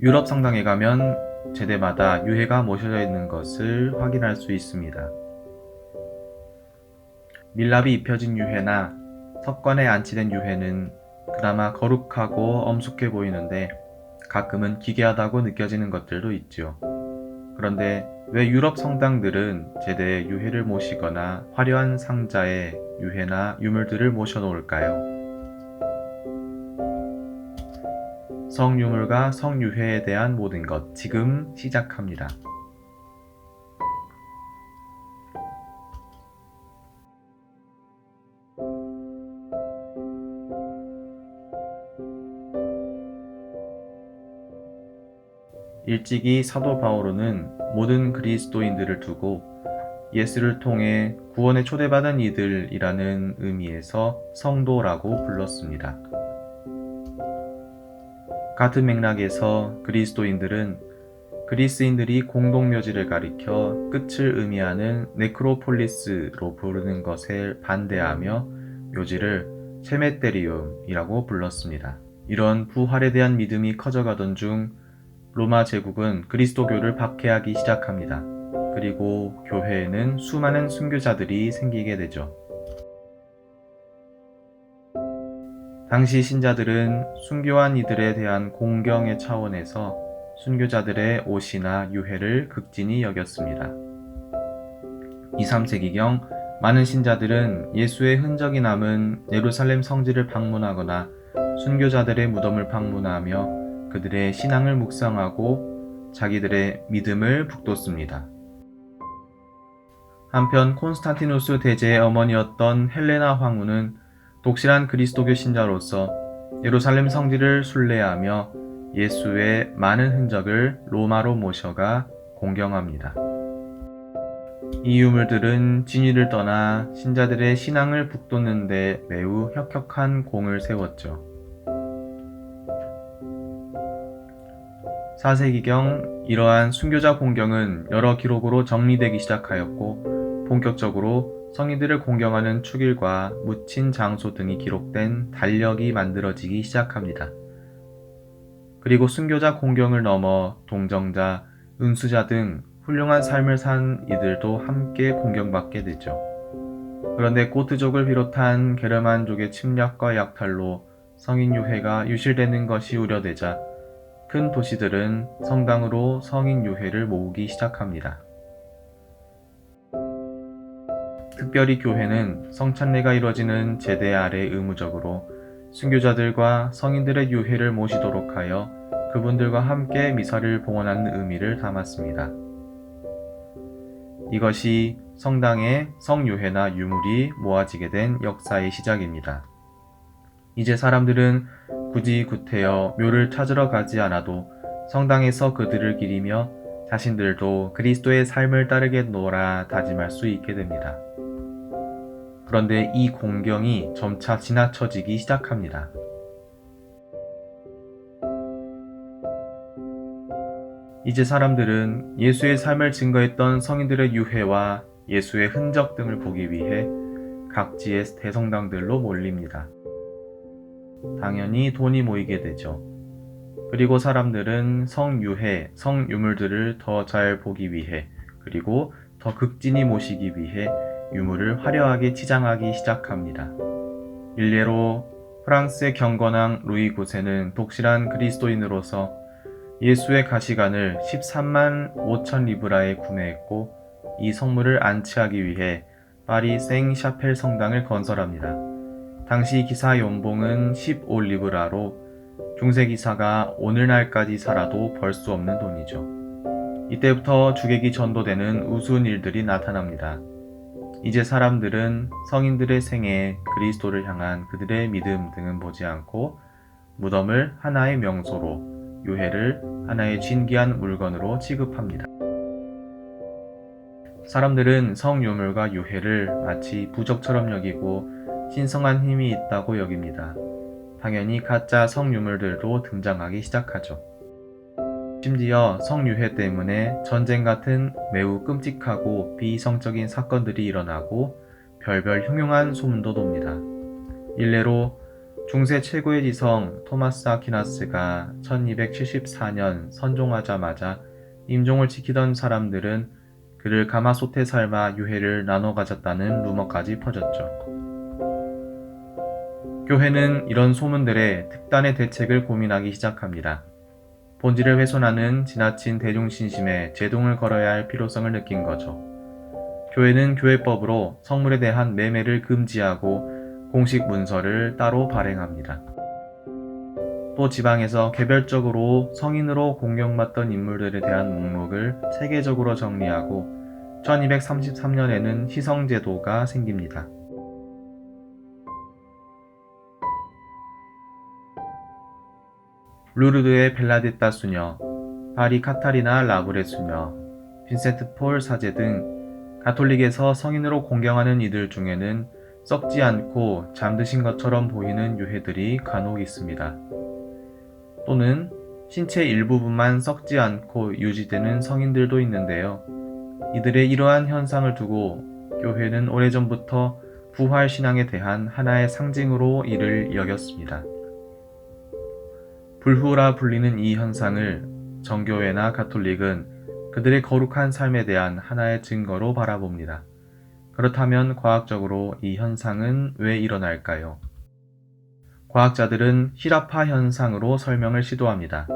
유럽 성당에 가면 제대마다 유해가 모셔져 있는 것을 확인할 수 있습니다. 밀랍이 입혀진 유해나 석관에 안치된 유해는 그나마 거룩하고 엄숙해 보이는데 가끔은 기괴하다고 느껴지는 것들도 있죠. 그런데 왜 유럽 성당들은 제대에 유해를 모시거나 화려한 상자에 유해나 유물들을 모셔놓을까요? 성유물과 성유해에 대한 모든 것 지금 시작합니다. 일찍이 사도 바오로는 모든 그리스도인들을 두고 예수를 통해 구원에 초대받은 이들이라는 의미에서 성도라고 불렀습니다. 같은 맥락에서 그리스도인들은 그리스인들이 공동묘지를 가리켜 끝을 의미하는 네크로폴리스로 부르는 것에 반대하며 묘지를 세메테리움이라고 불렀습니다. 이런 부활에 대한 믿음이 커져가던 중 로마 제국은 그리스도교를 박해하기 시작합니다. 그리고 교회에는 수많은 순교자들이 생기게 되죠. 당시 신자들은 순교한 이들에 대한 공경의 차원에서 순교자들의 옷이나 유해를 극진히 여겼습니다. 2, 3세기경 많은 신자들은 예수의 흔적이 남은 예루살렘 성지를 방문하거나 순교자들의 무덤을 방문하며 그들의 신앙을 묵상하고 자기들의 믿음을 북돋습니다. 한편 콘스탄티누스 대제의 어머니였던 헬레나 황후는 독실한 그리스도교 신자로서 예루살렘 성지를 순례하며 예수의 많은 흔적을 로마로 모셔가 공경합니다. 이 유물들은 진위를 떠나 신자들의 신앙을 북돋는 데 매우 혁혁한 공을 세웠죠. 4세기경 이러한 순교자 공경은 여러 기록으로 정리되기 시작하였고 본격적으로 성인들을 공경하는 축일과 묻힌 장소 등이 기록된 달력이 만들어지기 시작합니다. 그리고 순교자 공경을 넘어 동정자, 은수자 등 훌륭한 삶을 산 이들도 함께 공경받게 되죠. 그런데 고트족을 비롯한 게르만족의 침략과 약탈로 성인 유해가 유실되는 것이 우려되자 큰 도시들은 성당으로 성인 유해를 모으기 시작합니다. 특별히 교회는 성찬례가 이루어지는 제대 아래 의무적으로 순교자들과 성인들의 유해를 모시도록 하여 그분들과 함께 미사를 봉헌하는 의미를 담았습니다. 이것이 성당에 성유해나 유물이 모아지게 된 역사의 시작입니다. 이제 사람들은 굳이 구태여 묘를 찾으러 가지 않아도 성당에서 그들을 기리며 자신들도 그리스도의 삶을 따르겠노라 다짐할 수 있게 됩니다. 그런데 이 공경이 점차 지나쳐지기 시작합니다. 이제 사람들은 예수의 삶을 증거했던 성인들의 유해와 예수의 흔적 등을 보기 위해 각지의 대성당들로 몰립니다. 당연히 돈이 모이게 되죠. 그리고 사람들은 성유해, 성유물들을 더 잘 보기 위해 그리고 더 극진히 모시기 위해 유물을 화려하게 치장하기 시작합니다. 일례로 프랑스의 경건왕 루이 9세는 독실한 그리스도인으로서 예수의 가시관을 13만 5천 리브라에 구매했고 이 성물을 안치하기 위해 파리 생 샤펠 성당을 건설합니다. 당시 기사 연봉은 15리브라로 중세 기사가 오늘날까지 살아도 벌 수 없는 돈이죠. 이때부터 주객이 전도되는 우스운 일들이 나타납니다. 이제 사람들은 성인들의 생애, 그리스도를 향한 그들의 믿음 등은 보지 않고 무덤을 하나의 명소로, 유해를 하나의 진귀한 물건으로 취급합니다. 사람들은 성유물과 유해를 마치 부적처럼 여기고 신성한 힘이 있다고 여깁니다. 당연히 가짜 성유물들도 등장하기 시작하죠. 심지어 성유해 때문에 전쟁 같은 매우 끔찍하고 비이성적인 사건들이 일어나고 별별 흉흉한 소문도 돕니다. 일례로 중세 최고의 지성 토마스 아퀴나스가 1274년 선종하자마자 임종을 지키던 사람들은 그를 가마솥에 삶아 유해를 나눠 가졌다는 루머까지 퍼졌죠. 교회는 이런 소문들에 특단의 대책을 고민하기 시작합니다. 본질을 훼손하는 지나친 대중신심에 제동을 걸어야 할 필요성을 느낀 거죠. 교회는 교회법으로 성물에 대한 매매를 금지하고 공식 문서를 따로 발행합니다. 또 지방에서 개별적으로 성인으로 공경받던 인물들에 대한 목록을 세계적으로 정리하고 1233년에는 희성제도가 생깁니다. 루르드의 벨라데타 수녀, 파리 카타리나 라브레 수녀, 빈센트 폴 사제 등 가톨릭에서 성인으로 공경하는 이들 중에는 썩지 않고 잠드신 것처럼 보이는 유해들이 간혹 있습니다. 또는 신체 일부분만 썩지 않고 유지되는 성인들도 있는데요. 이들의 이러한 현상을 두고 교회는 오래전부터 부활 신앙에 대한 하나의 상징으로 이를 여겼습니다. 불후라 불리는 이 현상을 정교회나 가톨릭은 그들의 거룩한 삶에 대한 하나의 증거로 바라봅니다. 그렇다면 과학적으로 이 현상은 왜 일어날까요? 과학자들은 실화파 현상으로 설명을 시도합니다.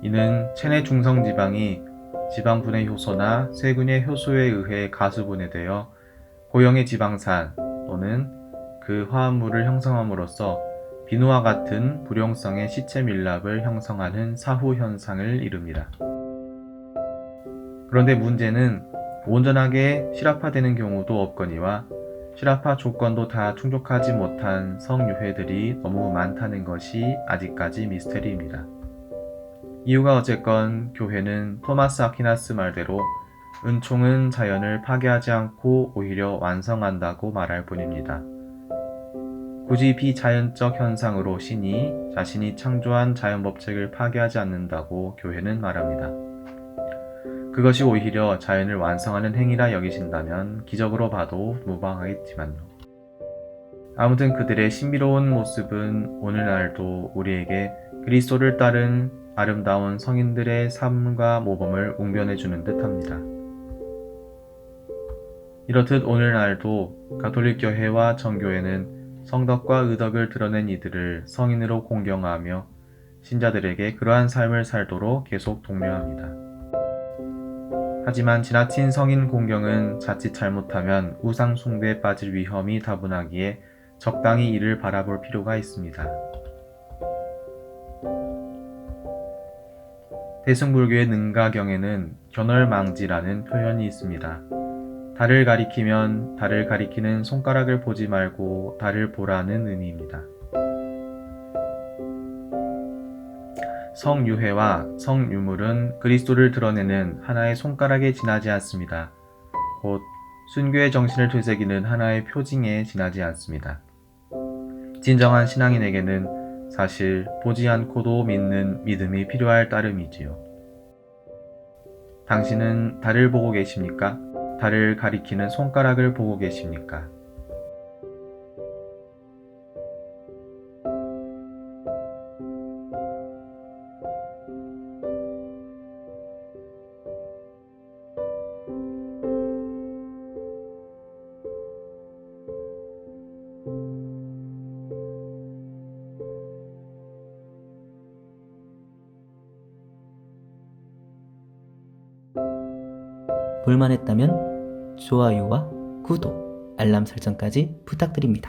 이는 체내 중성 지방이 지방분해 효소나 세균의 효소에 의해 가수분해되어 고형의 지방산 또는 그 화합물을 형성함으로써 비누와 같은 불용성의 시체 밀랍을 형성하는 사후 현상을 이룹니다. 그런데 문제는 온전하게 실화파되는 경우도 없거니와 실화파 조건도 다 충족하지 못한 성유해들이 너무 많다는 것이 아직까지 미스테리입니다. 이유가 어쨌건 교회는 토마스 아퀴나스 말대로 은총은 자연을 파괴하지 않고 오히려 완성한다고 말할 뿐입니다. 굳이 비자연적 현상으로 신이 자신이 창조한 자연법칙을 파괴하지 않는다고 교회는 말합니다. 그것이 오히려 자연을 완성하는 행위라 여기신다면 기적으로 봐도 무방하겠지만요. 아무튼 그들의 신비로운 모습은 오늘날도 우리에게 그리스도를 따른 아름다운 성인들의 삶과 모범을 웅변해 주는 듯합니다. 이렇듯 오늘날도 가톨릭 교회와 정교회는 성덕과 의덕을 드러낸 이들을 성인으로 공경하며 신자들에게 그러한 삶을 살도록 계속 독려합니다. 하지만 지나친 성인 공경은 자칫 잘못하면 우상 숭배에 빠질 위험이 다분하기에 적당히 이를 바라볼 필요가 있습니다. 대승불교의 능가경에는 견월망지라는 표현이 있습니다. 달을 가리키면 달을 가리키는 손가락을 보지 말고 달을 보라는 의미입니다. 성유해와 성유물은 그리스도를 드러내는 하나의 손가락에 지나지 않습니다. 곧 순교의 정신을 되새기는 하나의 표징에 지나지 않습니다. 진정한 신앙인에게는 사실 보지 않고도 믿는 믿음이 필요할 따름이지요. 당신은 달을 보고 계십니까? 달을 가리키는 손가락을 보고 계십니까? 볼만했다면 좋아요와 구독, 알람 설정까지 부탁드립니다.